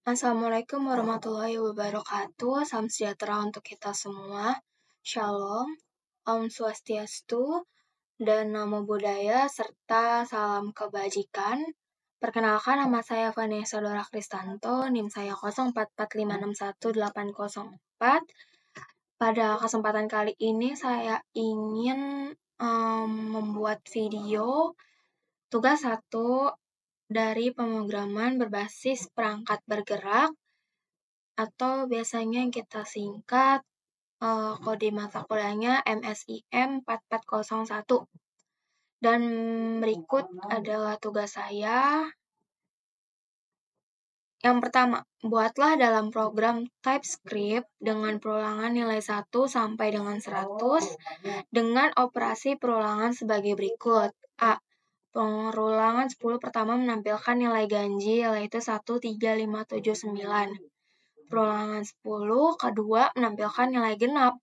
Assalamualaikum warahmatullahi wabarakatuh. Salam sejahtera untuk kita semua. Shalom, Om Swastiastu, dan Namo Buddhaya, serta salam kebajikan. Perkenalkan, nama saya Vanessa Dora Kristanto, NIM saya 0445618804. Pada kesempatan kali ini saya ingin membuat video tugas 1 dari pemrograman berbasis perangkat bergerak atau biasanya yang kita singkat kode mata kuliahnya MSIM 4401. Dan berikut adalah tugas saya. Yang pertama, buatlah dalam program TypeScript dengan perulangan nilai 1 sampai dengan 100 dengan operasi perulangan sebagai berikut. A. Perulangan 10 pertama menampilkan nilai ganjil, yaitu 1, 3, 5, 7, 9. Perulangan 10 kedua menampilkan nilai genap.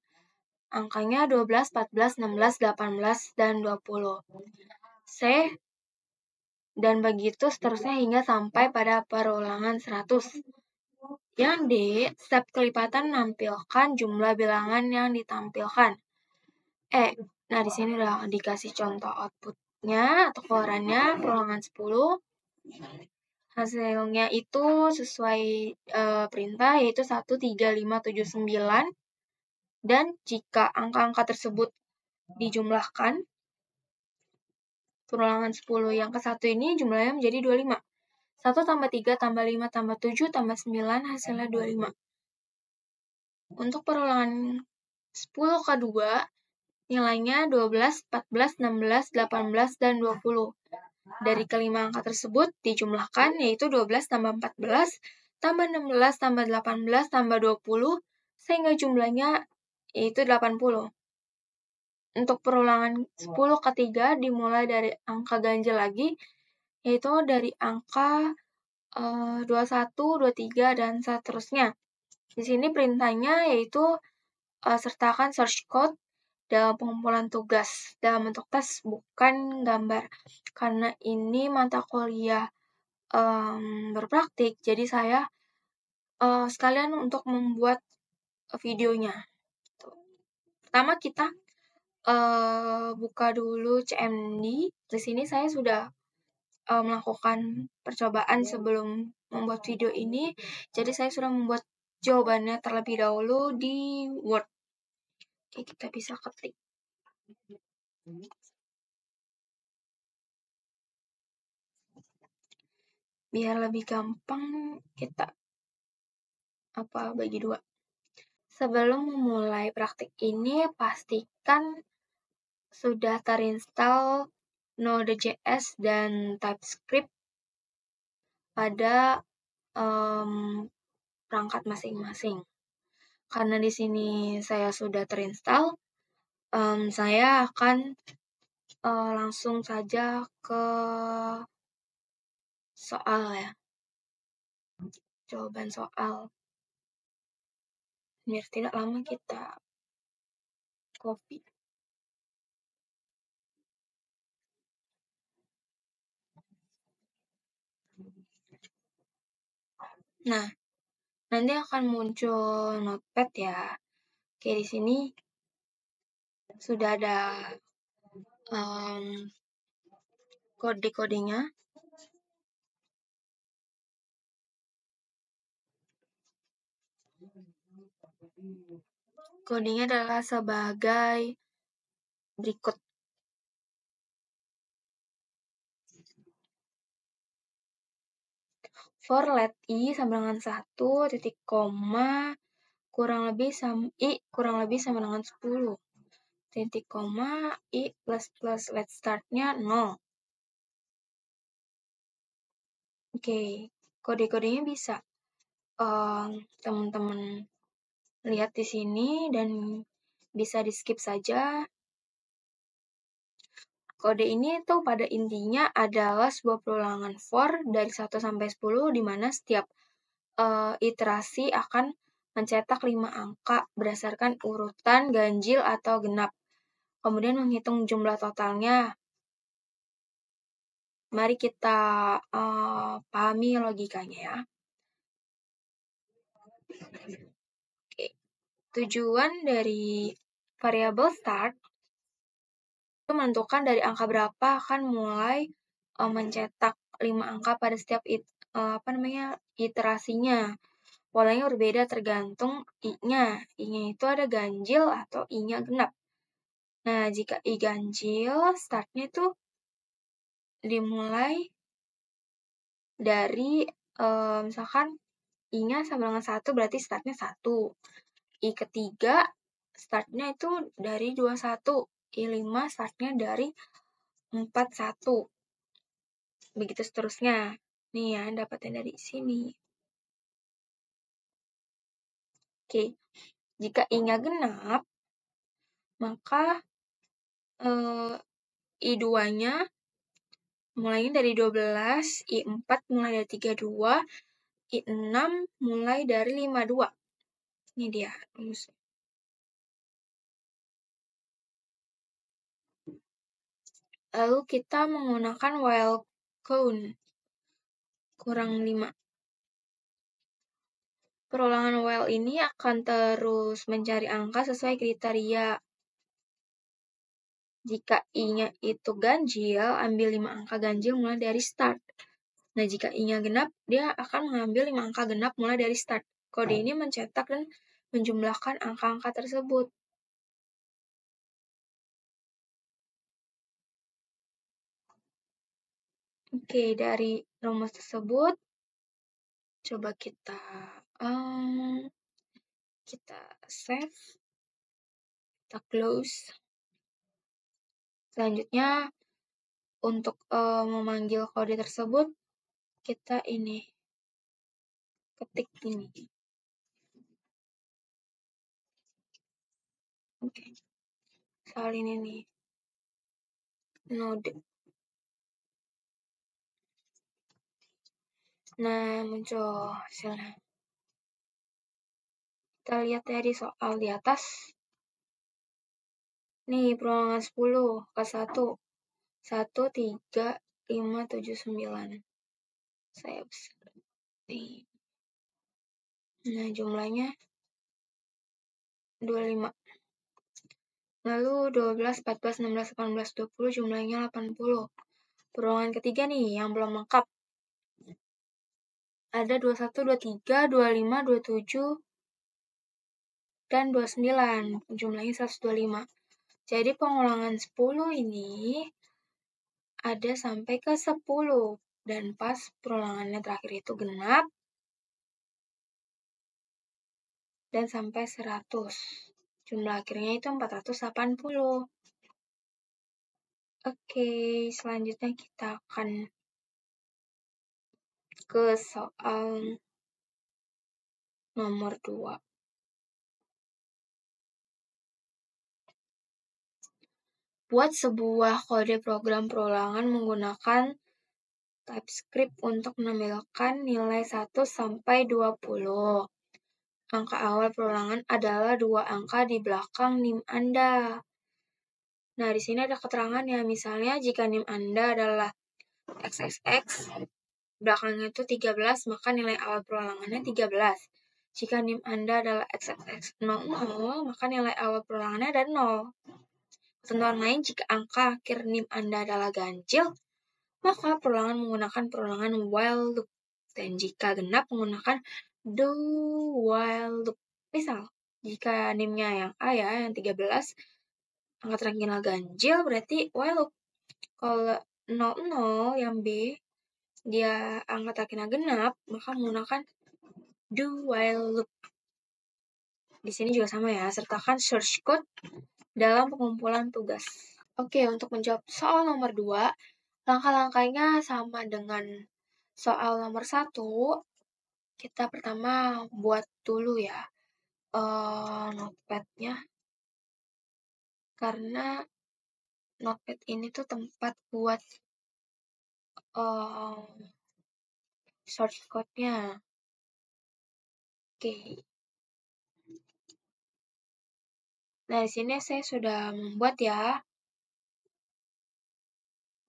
Angkanya 12, 14, 16, 18, dan 20. C. Dan begitu seterusnya hingga sampai pada perulangan 100. Yang D. Step kelipatan menampilkan jumlah bilangan yang ditampilkan. E. Nah, di sini udah dikasih contoh outputnya atau keluarannya perulangan 10. Hasilnya itu sesuai perintah, yaitu 1, 3, 5, 7, 9. Dan jika angka-angka tersebut dijumlahkan, perulangan 10 yang ke-1 ini jumlahnya menjadi 25. 1 tambah 3 tambah 5 tambah 7 tambah 9 hasilnya 25. Untuk perulangan 10 kedua, nilainya 12, 14, 16, 18, dan 20. Dari kelima angka tersebut dijumlahkan, yaitu 12 tambah 14, tambah 16, tambah 18, tambah 20, sehingga jumlahnya yaitu 80. Untuk perulangan 10 ketiga dimulai dari angka ganjil lagi, yaitu dari angka 21, 23, dan seterusnya. Di sini perintahnya yaitu sertakan source code dalam pengumpulan tugas dalam bentuk tes, bukan gambar. Karena ini mata kuliah berpraktik, jadi saya sekalian untuk membuat videonya. Pertama kita buka dulu CMD. Di sini saya sudah melakukan percobaan sebelum membuat video ini. Jadi saya sudah membuat jawabannya terlebih dahulu di Word. Oke, kita bisa ketik. Biar lebih gampang kita bagi dua. Sebelum memulai praktik ini, pastikan sudah terinstall Node.js dan TypeScript pada perangkat masing-masing. Karena di sini saya sudah terinstall, saya akan langsung saja ke soal ya. Jawaban soal. Biar tidak lama kita copy. Nah, nanti akan muncul notepad ya. Oke, di sini sudah ada kode-kodenya. Kodenya adalah sebagai berikut. For let i sama dengan 1, titik koma, kurang lebih sama dengan 10. Titik koma, i plus plus let start-nya 0. Oke, kode-kodenya bisa teman-teman lihat di sini dan bisa di-skip saja. Kode ini tuh pada intinya adalah sebuah perulangan for dari 1 sampai 10 di mana setiap iterasi akan mencetak 5 angka berdasarkan urutan ganjil atau genap. Kemudian menghitung jumlah totalnya. Mari kita pahami logikanya ya. Tujuan dari variabel start itu menentukan dari angka berapa akan mulai mencetak 5 angka pada setiap iterasinya. Polanya berbeda tergantung I-nya. I-nya itu ada ganjil atau I-nya genap. Nah, jika I ganjil, startnya itu dimulai dari misalkan I-nya sama dengan 1 berarti startnya 1. I ketiga startnya itu dari 21. I 5 startnya dari 41. Begitu seterusnya. Nih ya, dapatnya dari sini. Oke, jika I-nya genap, maka I2-nya mulainya dari 12, I4 mulai dari 32, I6 mulai dari 52. Ini dia rumusnya. Lalu kita menggunakan while count kurang 5. Perulangan while ini akan terus mencari angka sesuai kriteria. Jika I-nya itu ganjil, ambil 5 angka ganjil mulai dari start. Nah, jika I-nya genap, dia akan mengambil 5 angka genap mulai dari start. Kode ini mencetak dan menjumlahkan angka-angka tersebut. Oke, dari rumus tersebut, coba kita save, kita close. Selanjutnya, untuk memanggil kode tersebut, kita ketik ini. Oke, soal ini nih, node. Nah, muncul hasilnya. Kita lihat ya di soal di atas. Nih, perulangan 10 ke 1. 1, 3, 5, 7, 9. Saya besar. Nih. Nah, jumlahnya 25. Lalu 12, 14, 16, 18, 20 jumlahnya 80. Perulangan ketiga nih yang belum lengkap. Ada 21, 23, 25, 27, dan 29. Jumlahnya 125. Jadi pengulangan 10 ini ada sampai ke 10. Dan pas perulangannya terakhir itu genap. Dan sampai 100. Jumlah akhirnya itu 480. Oke, selanjutnya kita akan ke soal nomor 2. Buat sebuah kode program perulangan menggunakan TypeScript untuk menampilkan nilai 1 sampai 20. Angka awal perulangan adalah 2 angka di belakang NIM Anda. Nah, di sini ada keterangannya. Misalnya, jika NIM Anda adalah XXX, belakangnya itu 13, maka nilai awal perulangannya 13. Jika NIM Anda adalah XXX00, maka nilai awal perulangannya ada 0. Ketentuan lain, jika angka akhir NIM Anda adalah ganjil, maka perulangan menggunakan perulangan while loop. Dan jika genap menggunakan do while loop. Misal, jika NIM-nya yang A ya, yang 13, angka terangkinal ganjil berarti while loop. Kalau 00 yang B, dia angka terangkinal genap, maka menggunakan do while loop. Di sini juga sama ya, sertakan source code dalam pengumpulan tugas. Oke, untuk menjawab soal nomor 2, langkah-langkahnya sama dengan soal nomor 1. Kita pertama buat dulu ya notepad-nya. Karena notepad ini tuh tempat buat source code-nya. Oke. Nah, di sini saya sudah membuat ya.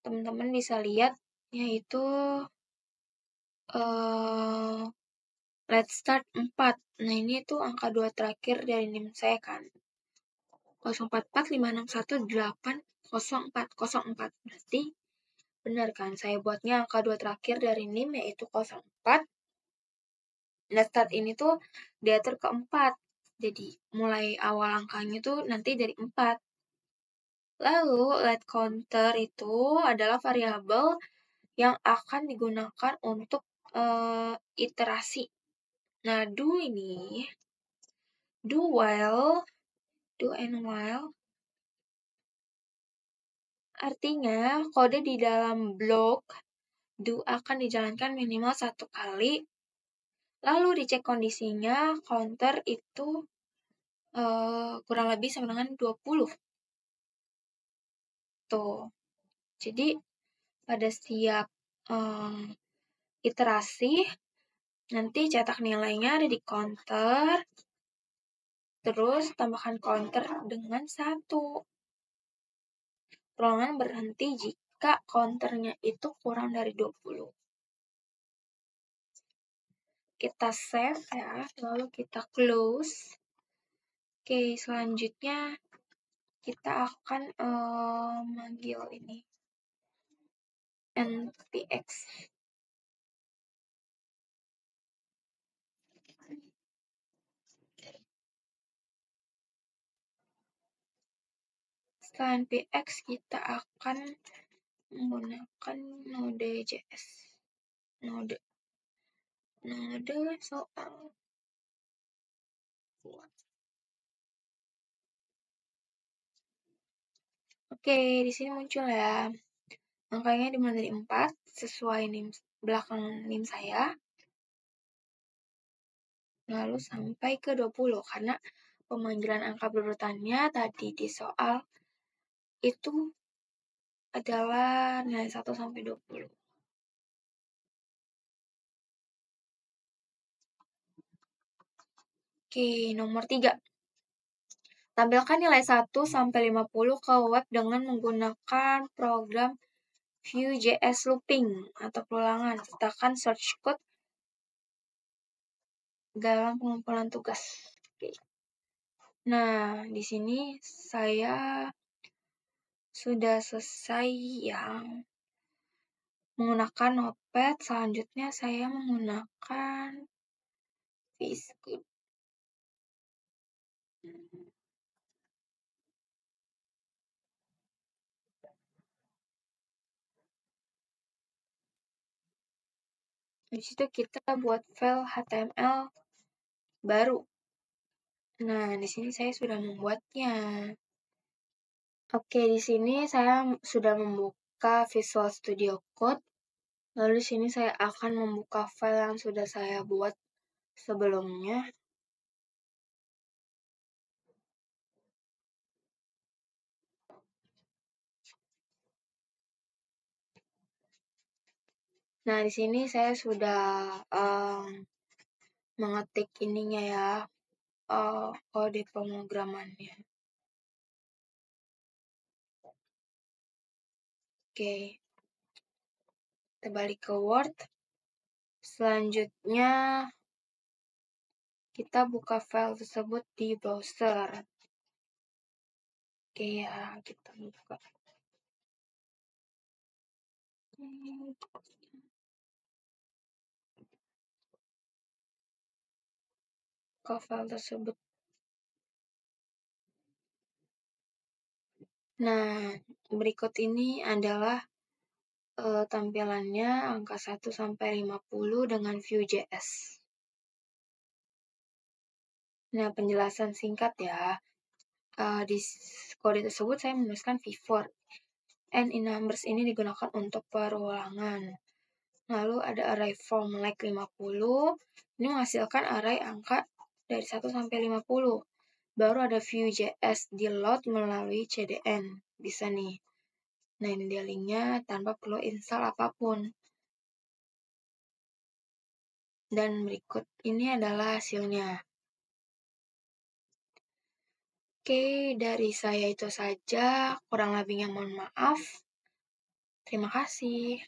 Teman-teman bisa lihat yaitu Let's start 4. Nah, ini tuh angka 2 terakhir dari NIM saya kan. 044561804004. Berarti benar kan? Saya buatnya angka 2 terakhir dari NIM yaitu 04. Nah, start ini tuh diatur ke 4. Jadi, mulai awal angkanya tuh nanti dari 4. Lalu, let counter itu adalah variabel yang akan digunakan untuk iterasi. Nah, do and while, artinya kode di dalam blok do akan dijalankan minimal 1 kali, lalu dicek kondisinya, counter itu kurang lebih sama dengan 20. Tuh. Jadi, pada setiap iterasi, nanti cetak nilainya ada di counter, terus tambahkan counter dengan 1. Ruangan berhenti jika counternya itu kurang dari 20. Kita save ya, lalu kita close. Oke, selanjutnya kita akan manggil ini npx. Setelah npx kita akan menggunakan Node.js. Node soal. Oke, di sini muncul ya. Angkanya dimulai dari 4 sesuai NIM belakang NIM saya. Lalu sampai ke 20 karena pemanggilan angka berurutannya tadi di soal itu adalah nilai 1 sampai 20. Oke, nomor 3. Tampilkan nilai 1 sampai 50 ke web dengan menggunakan program Vue.js looping atau perulangan. Sertakan search code dalam pengumpulan tugas. Oke. Nah, di sini saya sudah selesai yang menggunakan Notepad. Selanjutnya saya menggunakan VS Code. Di situ kita buat file HTML baru. Nah, di sini saya sudah membuatnya. Oke, di sini saya sudah membuka Visual Studio Code. Lalu di sini saya akan membuka file yang sudah saya buat sebelumnya. Nah, di sini saya sudah mengetik ininya ya, kode pemrogramannya. Oke, kita balik ke Word. Selanjutnya, kita buka file tersebut di browser. Oke ya, kita buka. Ke file tersebut. Nah, berikut ini adalah tampilannya angka 1 sampai 50 dengan Vue.js. Nah, penjelasan singkat ya. Di kode tersebut saya menuliskan V4. And in numbers ini digunakan untuk perulangan. Lalu ada array form like 50. Ini menghasilkan array angka dari 1 sampai 50. Baru ada Vue.js di load melalui CDN. Bisa nih. Nah, ini dia linknya tanpa perlu install apapun. Dan berikut ini adalah hasilnya. Oke, dari saya itu saja. Kurang lebihnya mohon maaf. Terima kasih.